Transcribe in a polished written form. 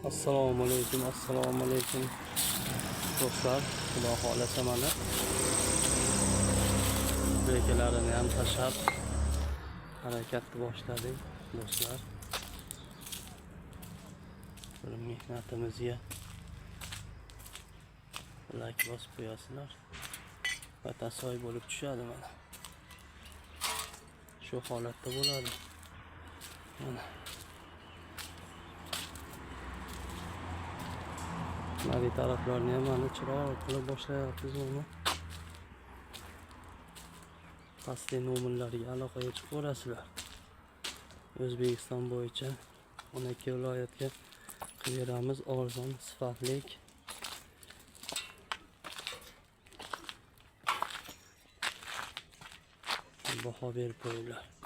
Assalomu alaykum, assalomu alaykum do'stlar. Xudo xolasa mana bekalarini ham tashlab harakatni boshladik do'stlar. Bir mehnatimizga like bosib qo'yasizlar. Batasoy bo'lib tushadi mana. Shu holatda bo'ladi. Mana nari taraflarni ham mana chiroq qilib boshlayapmiz mana. Pastki nomerlarga aloqaga chiqib ko'rasizlar. O'zbekiston bo'yicha 12 viloyatga qilib beramiz arzon, sifatli baho berib qo'yinglar.